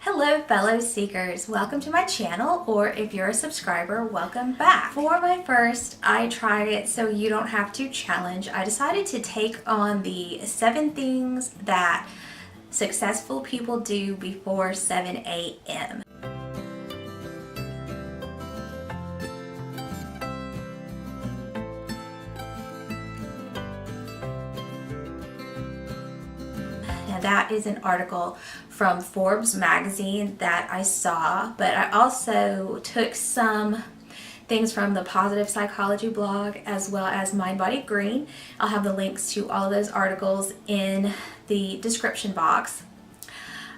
Hello fellow seekers, welcome to my channel, or if you're a subscriber, welcome back. For my first I Tried It So You Don't Have to challenge, I decided to take on the 7 things that successful people do before 7 a.m. Now that is an article from Forbes magazine that I saw, but I also took some things from the Positive Psychology blog as well as MindBodyGreen. I'll have the links to all of those articles in the description box.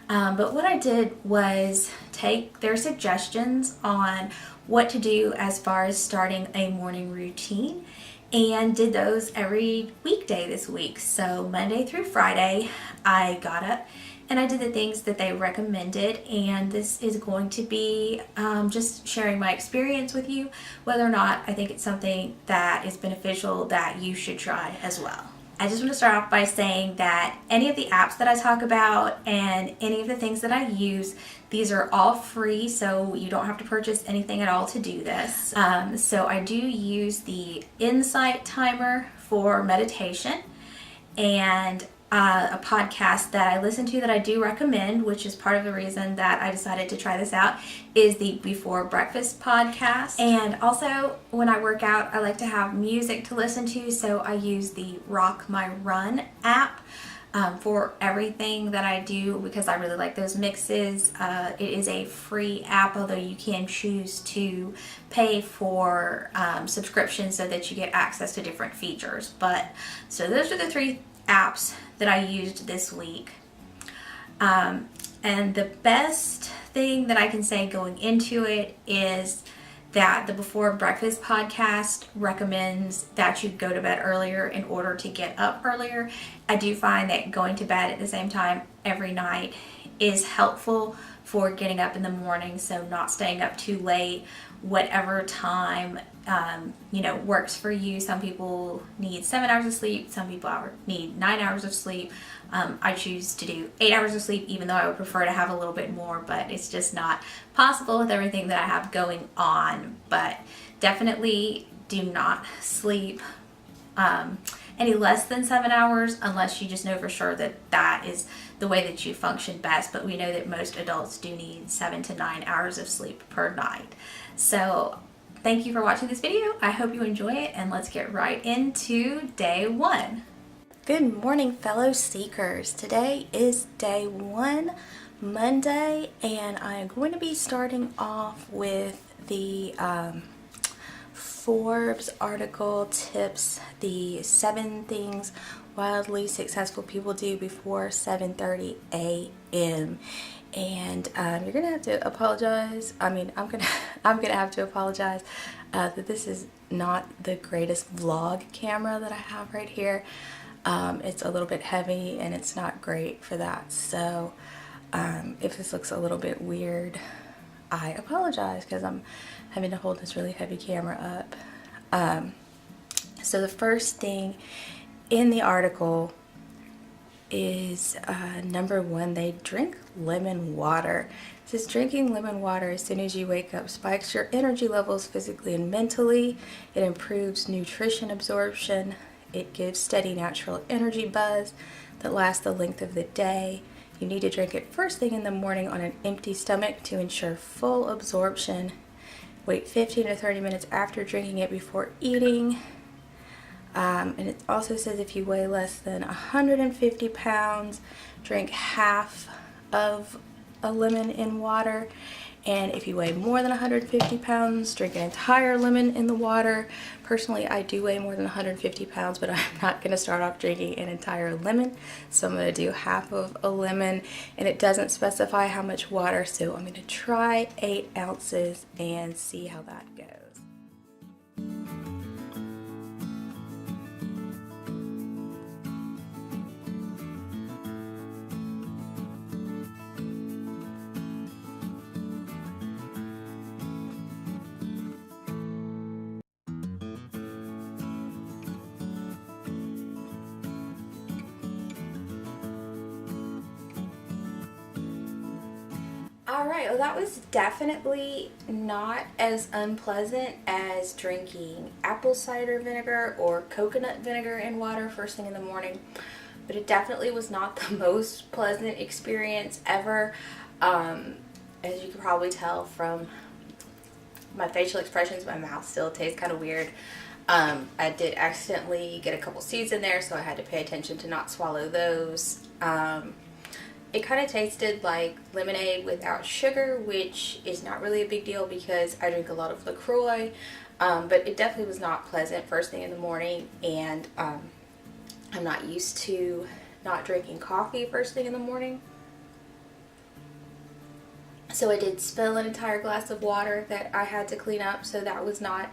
But what I did was take their suggestions on what to do as far as starting a morning routine and did those every weekday this week. So Monday through Friday, I got up and I did the things that they recommended, and this is going to be just sharing my experience with you, whether or not I think it's something that is beneficial that you should try as well. I just want to start off by saying that any of the apps that I talk about and any of the things that I use, these are all free, so you don't have to purchase anything at all to do this. So I do use the Insight timer for meditation, and a podcast that I listen to that I do recommend, which is part of the reason that I decided to try this out, is the Before Breakfast podcast. And also when I work out, I like to have music to listen to, so I use the Rock My Run app for everything that I do because I really like those mixes. It is a free app, although you can choose to pay for subscription so that you get access to different features. But so those are the 3 apps that I used this week. And the best thing that I can say going into it is that the Before Breakfast podcast recommends that you go to bed earlier in order to get up earlier. I do find that going to bed at the same time every night is helpful for getting up in the morning, so not staying up too late, whatever time works for you. Some people need 7 hours of sleep, some people need 9 hours of sleep. I choose to do 8 hours of sleep, even though I would prefer to have a little bit more, but it's just not possible with everything that I have going on. But definitely do not sleep any less than 7 hours unless you just know for sure that that is the way that you function best. But we know that most adults do need 7 to 9 hours of sleep per night. So thank you for watching this video. I hope you enjoy it, and let's get right into day 1. Good morning, fellow seekers. Today is day 1, Monday, and I am going to be starting off with the Forbes article tips, the 7 things wildly successful people do before 7:30 a.m. And you're gonna have to apologize. I'm gonna have to apologize that this is not the greatest vlog camera that I have right here. It's a little bit heavy and it's not great for that. So if this looks a little bit weird, I apologize because I'm having to hold this really heavy camera up. So the first thing in the article is number 1, they drink lemon water. It says drinking lemon water as soon as you wake up spikes your energy levels physically and mentally. It improves nutrition absorption. It gives steady natural energy buzz that lasts the length of the day. You need to drink it first thing in the morning on an empty stomach to ensure full absorption. Wait 15 to 30 minutes after drinking it before eating. And it also says if you weigh less than 150 pounds, drink half of a lemon in water. And if you weigh more than 150 pounds, drink an entire lemon in the water. Personally, I do weigh more than 150 pounds, but I'm not going to start off drinking an entire lemon. So I'm going to do half of a lemon, and it doesn't specify how much water. So I'm going to try 8 ounces and see how that goes. Alright, well that was definitely not as unpleasant as drinking apple cider vinegar or coconut vinegar in water first thing in the morning. But it definitely was not the most pleasant experience ever. As you can probably tell from my facial expressions, my mouth still tastes kind of weird. I did accidentally get a couple seeds in there, so I had to pay attention to not swallow those. It kind of tasted like lemonade without sugar, which is not really a big deal because I drink a lot of LaCroix, but it definitely was not pleasant first thing in the morning, and I'm not used to not drinking coffee first thing in the morning. So I did spill an entire glass of water that I had to clean up, so that was not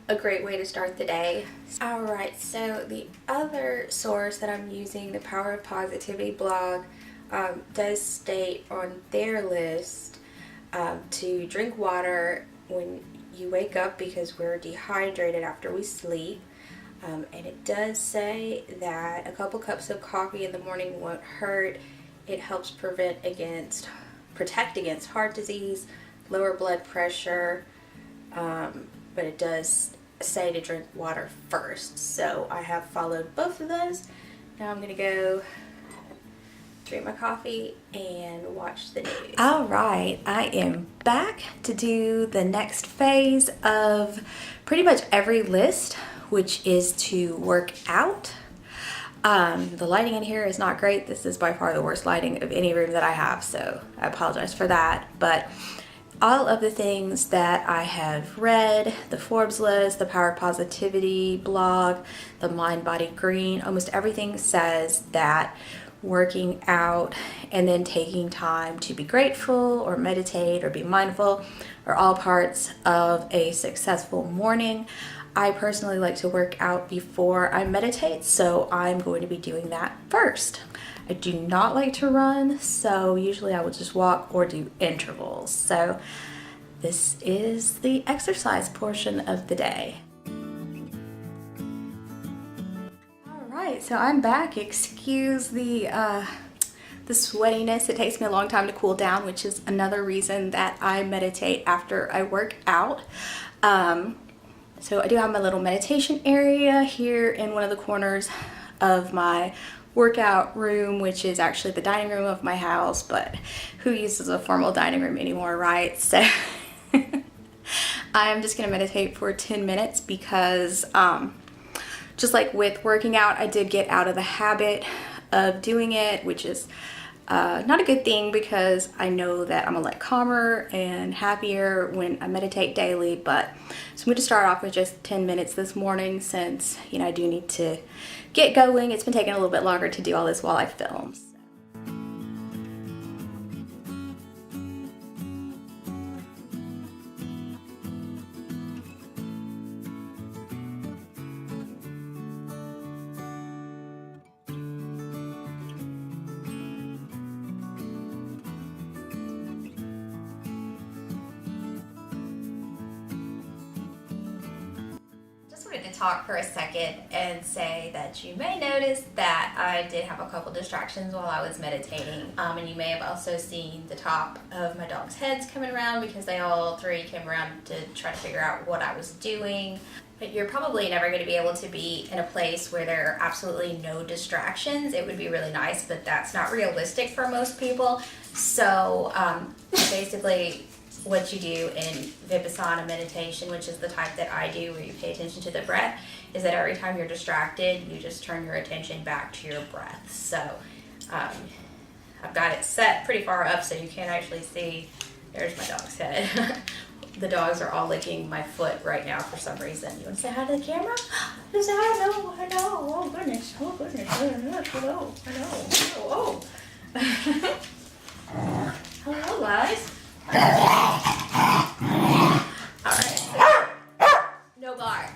a great way to start the day. Alright, so the other source that I'm using, the Power of Positivity blog, does state on their list to drink water when you wake up because we're dehydrated after we sleep. And it does say that a couple cups of coffee in the morning won't hurt. It helps protect against heart disease, lower blood pressure, but it does say to drink water first. So I have followed both of those. Now I'm going to go drink my coffee and watch the news. Alright, I am back to do the next phase of pretty much every list, which is to work out. The lighting in here is not great. This is by far the worst lighting of any room that I have, so I apologize for that. But all of the things that I have read, the Forbes list, the Power of Positivity blog, the MindBodyGreen, almost everything says that working out and then taking time to be grateful or meditate or be mindful are all parts of a successful morning. I personally like to work out before I meditate, so I'm going to be doing that first. I do not like to run, so usually I will just walk or do intervals. So this is the exercise portion of the day. Alright, so I'm back. Excuse the sweatiness. It takes me a long time to cool down, which is another reason that I meditate after I work out. So I do have my little meditation area here in one of the corners of my workout room, which is actually the dining room of my house, but who uses a formal dining room anymore, right? So I'm just gonna meditate for 10 minutes because just like with working out, I did get out of the habit of doing it, which is not a good thing because I know that I'm a lot calmer and happier when I meditate daily. But so I'm going to start off with just 10 minutes this morning since, you know, I do need to get going. It's been taking a little bit longer to do all this while I film. To talk for a second and say that you may notice that I did have a couple distractions while I was meditating, and you may have also seen the top of my dog's heads coming around because they all three came around to try to figure out what I was doing. But you're probably never going to be able to be in a place where there are absolutely no distractions. It would be really nice, but that's not realistic for most people. So basically what you do in Vipassana meditation, which is the type that I do where you pay attention to the breath, is that every time you're distracted, you just turn your attention back to your breath. So I've got it set pretty far up so you can't actually see. There's my dog's head. The dogs are all licking my foot right now for some reason. You want to say hi to the camera? Just say hi. No, I know. Oh goodness. Oh goodness. Hello. I know. Oh. Hello, guys. Alright, no bar.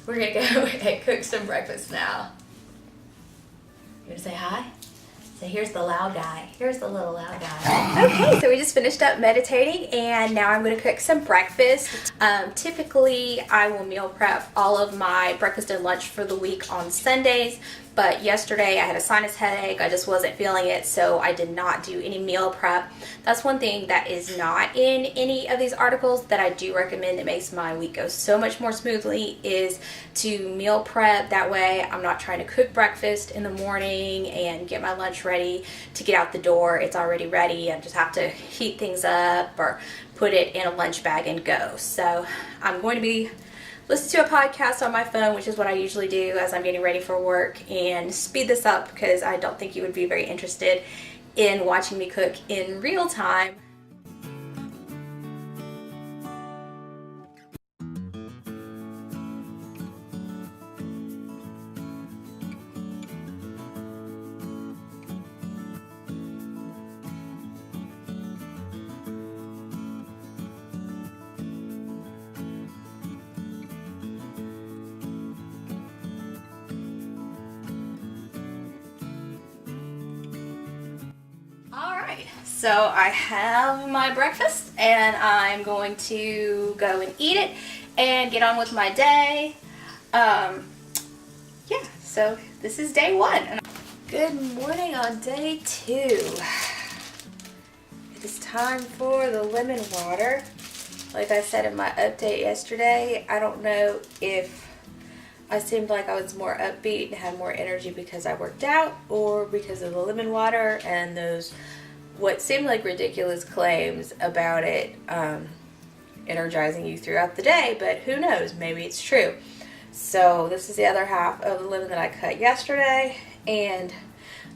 We're gonna go and cook some breakfast now. You wanna say hi? So here's the loud guy. Here's the little loud guy. Okay, so we just finished up meditating and now I'm gonna cook some breakfast. Typically, I will meal prep all of my breakfast and lunch for the week on Sundays, but yesterday I had a sinus headache. I just wasn't feeling it, so I did not do any meal prep. That's one thing that is not in any of these articles that I do recommend that makes my week go so much more smoothly is to meal prep. That way I'm not trying to cook breakfast in the morning and get my lunch ready to get out the door. It's already ready. I just have to heat things up or put it in a lunch bag and go. So I'm going to be listening to a podcast on my phone, which is what I usually do as I'm getting ready for work, and speed this up because I don't think you would be very interested in watching me cook in real time. So I have my breakfast and I'm going to go and eat it and get on with my day. Yeah, so this is day one. Good morning on day two. It is time for the lemon water. Like I said in my update yesterday, I don't know if I seemed like I was more upbeat and had more energy because I worked out or because of the lemon water and those what seemed like ridiculous claims about it energizing you throughout the day, but who knows, maybe it's true. So this is the other half of the lemon that I cut yesterday, and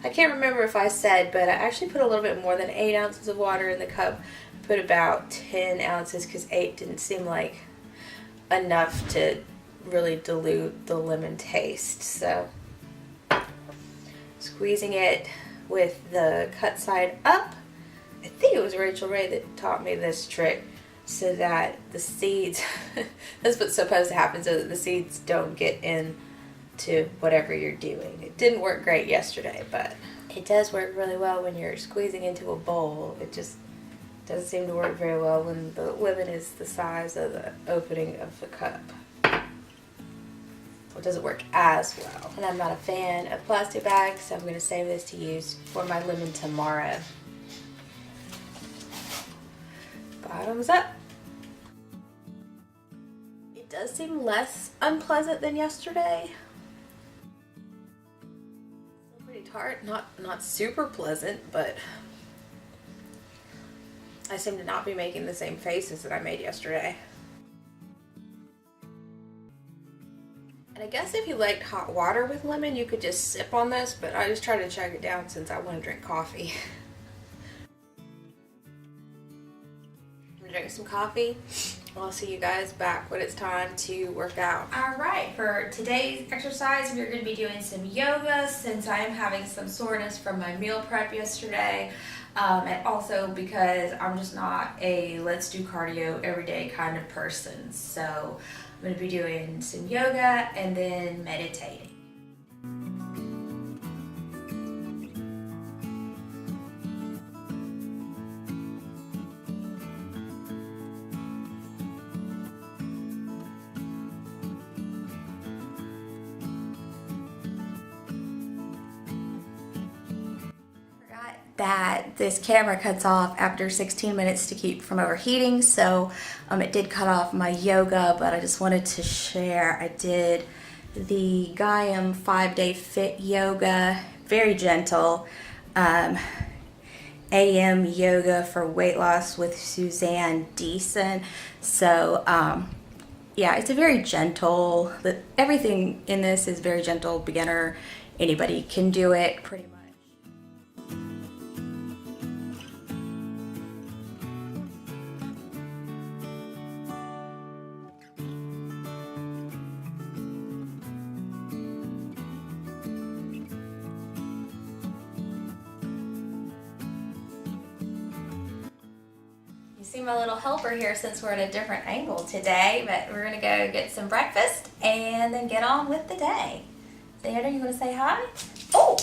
I can't remember if I said, but I actually put a little bit more than 8 ounces of water in the cup. Put about 10 ounces because 8 didn't seem like enough to really dilute the lemon taste. So squeezing it with the cut side up. I think it was Rachel Ray that taught me this trick so that the seeds, that's what's supposed to happen, so that the seeds don't get into whatever you're doing. It didn't work great yesterday, but it does work really well when you're squeezing into a bowl. It just doesn't seem to work very well when the lemon is the size of the opening of the cup. It doesn't work as well. And I'm not a fan of plastic bags, so I'm going to save this to use for my lemon tomorrow. Bottoms up. It does seem less unpleasant than yesterday. Still pretty tart, not super pleasant, but I seem to not be making the same faces that I made yesterday. And I guess if you liked hot water with lemon, you could just sip on this, but I just try to chug it down since I want to drink coffee. I'm gonna drink some coffee. I'll see you guys back when it's time to work out. Alright, for today's exercise, we're going to be doing some yoga since I am having some soreness from my meal prep yesterday. And also because I'm just not a let's do cardio every day kind of person. So I'm going to be doing some yoga and then meditating. That this camera cuts off after 16 minutes to keep from overheating, so it did cut off my yoga, but I just wanted to share. I did the Gaiam 5-day fit yoga, very gentle, AM yoga for weight loss with Suzanne Deason. So yeah, it's a very gentle, everything in this is very gentle, beginner, anybody can do it pretty much. See my little helper here since we're at a different angle today, but we're gonna go get some breakfast and then get on with the day. Xander, you wanna say hi? Oh!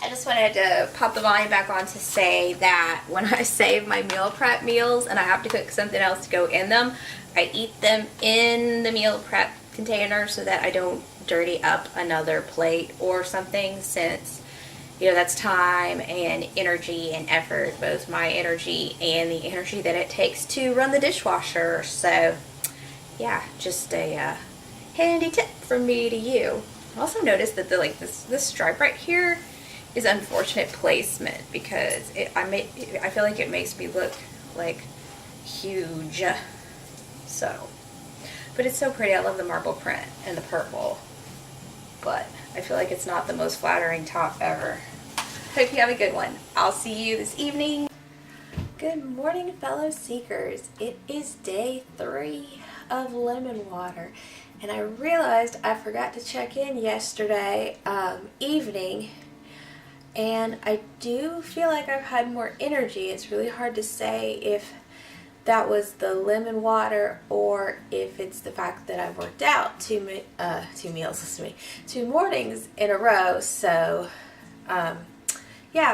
I just wanted to pop the volume back on to say that when I save my meal prep meals and I have to cook something else to go in them, I eat them in the meal prep container so that I don't dirty up another plate or something, since that's time and energy and effort, both my energy and the energy that it takes to run the dishwasher. So yeah, just a handy tip from me to you. I also noticed that this stripe right here is unfortunate placement, because I feel like it makes me look like huge. So, but it's so pretty. I love the marble print and the purple, but I feel like it's not the most flattering top ever. Hope you have a good one. I'll see you this evening. Good morning, fellow seekers. It is day 3 of lemon water, and I realized I forgot to check in yesterday evening, and I do feel like I've had more energy. It's really hard to say if that was the lemon water or if it's the fact that I've worked out 2 mornings in a row. So yeah,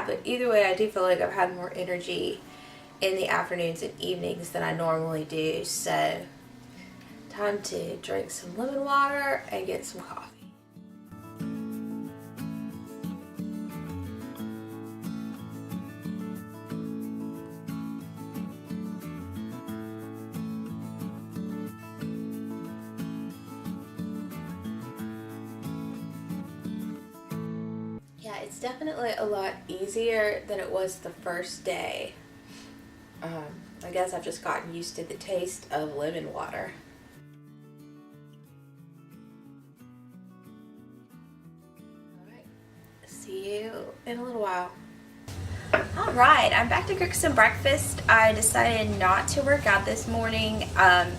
but either way, I do feel like I've had more energy in the afternoons and evenings than I normally do. So time to drink some lemon water and get some coffee. Yeah, it's definitely a lot easier than it was the first day. I guess I've just gotten used to the taste of lemon water. Alright, see you in a little while. Alright, I'm back to cook some breakfast. I decided not to work out this morning. I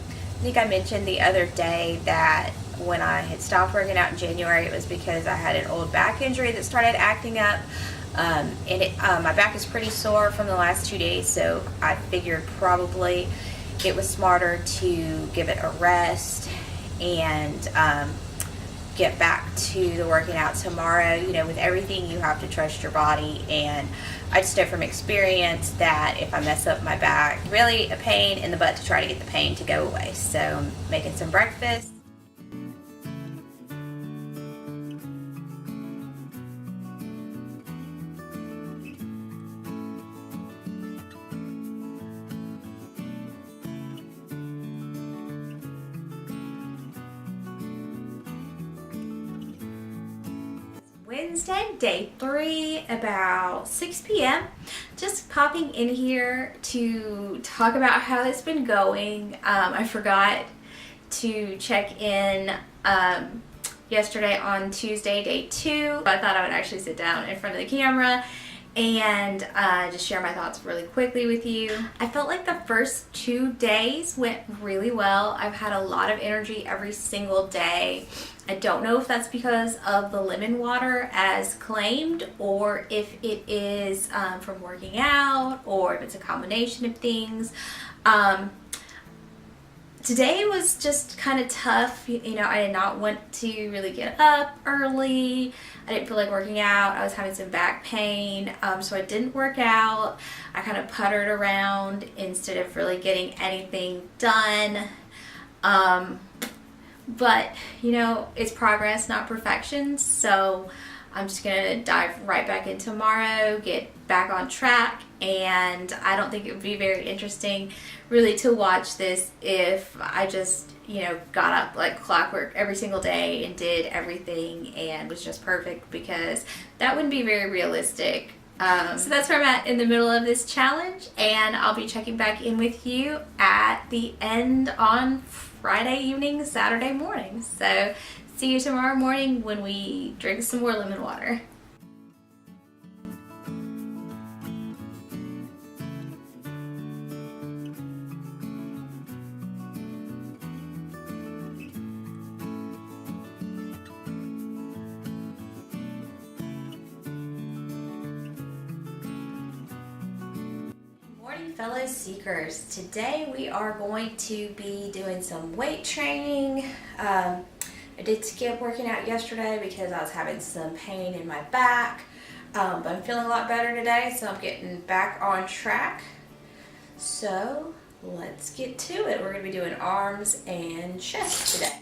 think I mentioned the other day that when I had stopped working out in January, it was because I had an old back injury that started acting up. My back is pretty sore from the last 2 days, so I figured probably it was smarter to give it a rest and get back to the working out tomorrow. With everything, you have to trust your body, and I just know from experience that if I mess up my back, really a pain in the butt to try to get the pain to go away. So I'm making some breakfast. Wednesday, day 3, about 6 p.m. Just popping in here to talk about how it's been going. I forgot to check in yesterday on Tuesday, day 2. I thought I would actually sit down in front of the camera and just share my thoughts really quickly with you. I felt like the first 2 days went really well. I've had a lot of energy every single day. I don't know if that's because of the lemon water as claimed, or if it is from working out, or if it's a combination of things. Today was just kind of tough. I did not want to really get up early. I didn't feel like working out. I was having some back pain, so I didn't work out. I kind of puttered around instead of really getting anything done. But, it's progress, not perfection. So I'm just going to dive right back in tomorrow, get back on track. And I don't think it would be very interesting really to watch this if I just, got up like clockwork every single day and did everything and was just perfect, because that wouldn't be very realistic. So that's where I'm at in the middle of this challenge, and I'll be checking back in with you at the end on Friday evening, Saturday morning. So see you tomorrow morning when we drink some more lemon water. Fellow seekers, today we are going to be doing some weight training. I did skip working out yesterday because I was having some pain in my back. But I'm feeling a lot better today, so I'm getting back on track. So let's get to it. We're going to be doing arms and chest today.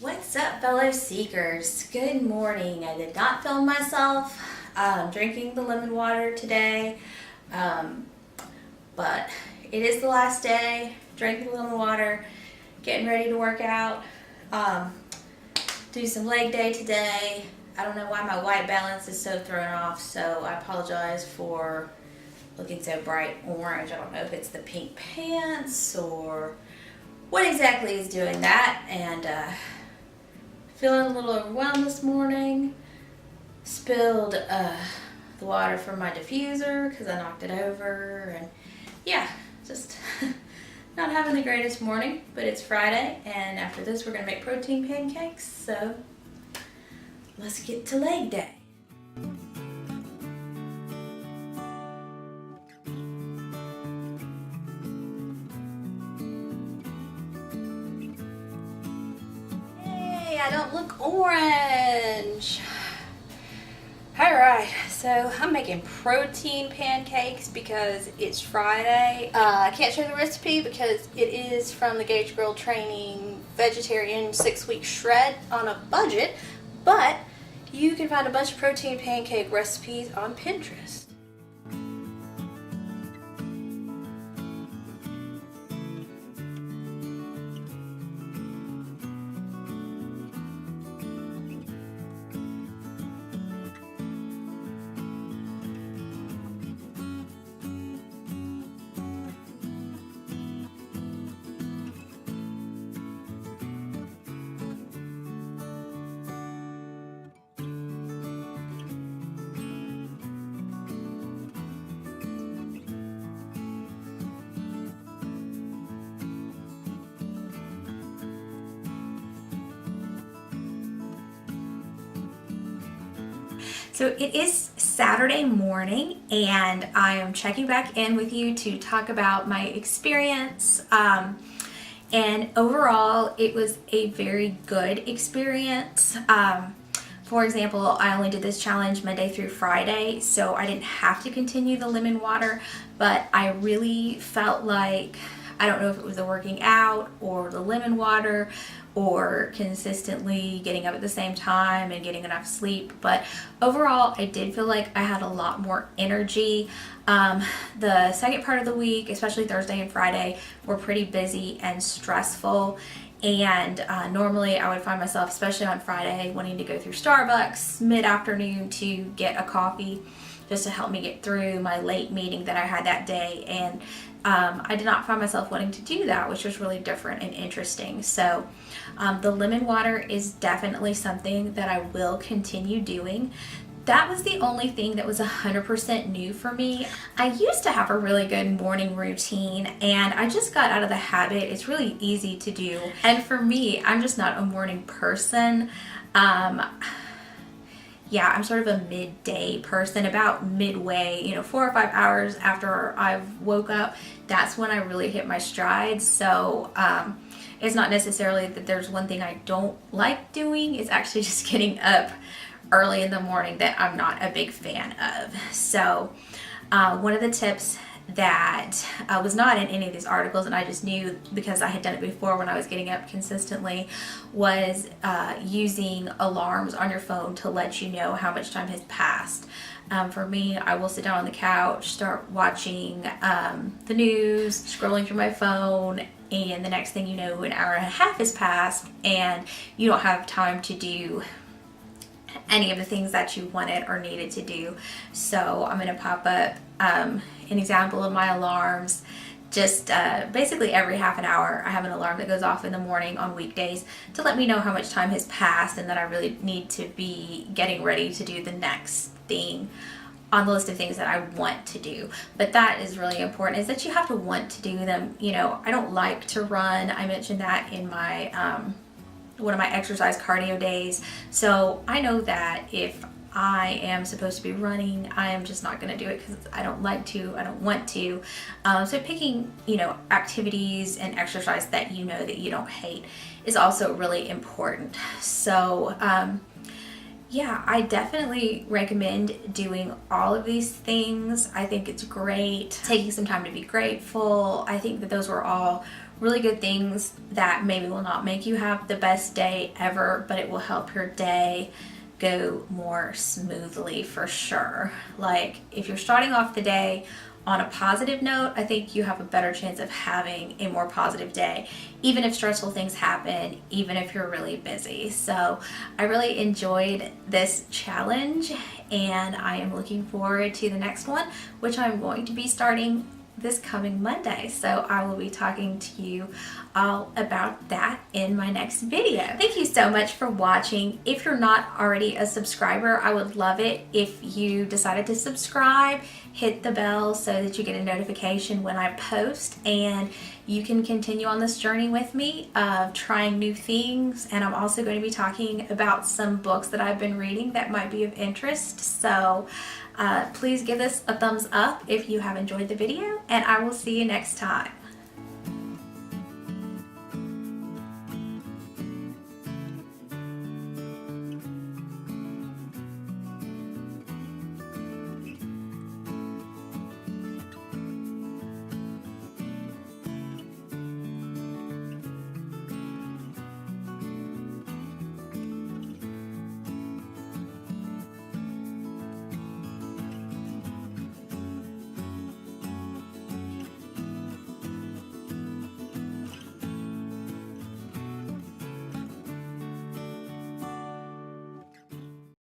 What's up, fellow seekers? Good morning. I did not film myself drinking the lemon water today, but it is the last day. Drinking the lemon water, getting ready to work out, do some leg day today. I don't know why my white balance is so thrown off, so I apologize for looking so bright orange. I don't know if it's the pink pants or what exactly is doing that, and feeling a little overwhelmed this morning. Spilled the water from my diffuser because I knocked it over, and yeah, just not having the greatest morning, but it's Friday, and after this we're gonna make protein pancakes, so let's get to leg day. I don't look orange. Alright, so I'm making protein pancakes because it's Friday. I can't show the recipe because it is from the Gauge Girl Training Vegetarian 6-week shred on a budget, but you can find a bunch of protein pancake recipes on Pinterest. So it is Saturday morning, and I am checking back in with you to talk about my experience. And overall, it was a very good experience. For example, I only did this challenge Monday through Friday, so I didn't have to continue the lemon water, but I really felt like, I don't know if it was the working out or the lemon water or consistently getting up at the same time and getting enough sleep, but overall I did feel like I had a lot more energy. The second part of the week, especially Thursday and Friday, were pretty busy and stressful, and normally I would find myself, especially on Friday, wanting to go through Starbucks mid-afternoon to get a coffee just to help me get through my late meeting that I had that day, and I did not find myself wanting to do that, which was really different and interesting. So the lemon water is definitely something that I will continue doing. That was the only thing that was 100% new for me. I used to have a really good morning routine, and I just got out of the habit. It's really easy to do, and for me, I'm just not a morning person. Yeah, I'm sort of a midday person. About midway, 4 or 5 hours after I've woke up, that's when I really hit my stride. So it's not necessarily that there's one thing I don't like doing. It's actually just getting up early in the morning that I'm not a big fan of. So one of the tips that was not in any of these articles, and I just knew because I had done it before when I was getting up consistently, was using alarms on your phone to let you know how much time has passed. For me, I will sit down on the couch, start watching the news, scrolling through my phone, and the next thing you know, an hour and a half has passed, and you don't have time to do any of the things that you wanted or needed to do. So I'm going to pop up an example of my alarms. Just basically every half an hour I have an alarm that goes off in the morning on weekdays to let me know how much time has passed and that I really need to be getting ready to do the next thing on the list of things that I want to do. But that is really important, is that you have to want to do them. You know, I don't like to run. I mentioned that in my one of my exercise cardio days. So I know that if I am supposed to be running, I am just not going to do it because I don't like to, I don't want to. So picking, you know, activities and exercise that you know that you don't hate is also really important. So yeah, I definitely recommend doing all of these things. I think it's great. Taking some time to be grateful. I think that those were all really good things that maybe will not make you have the best day ever, but it will help your day go more smoothly for sure. Like if you're starting off the day on a positive note, I think you have a better chance of having a more positive day, even if stressful things happen, even if you're really busy. So I really enjoyed this challenge, and I am looking forward to the next one, which I'm going to be starting this coming Monday. So I will be talking to you all about that in my next video. Thank you so much for watching. If you're not already a subscriber, I would love it if you decided to subscribe, hit the bell so that you get a notification when I post, and you can continue on this journey with me of trying new things. And I'm also going to be talking about some books that I've been reading that might be of interest. So please give this a thumbs up if you have enjoyed the video, and I will see you next time.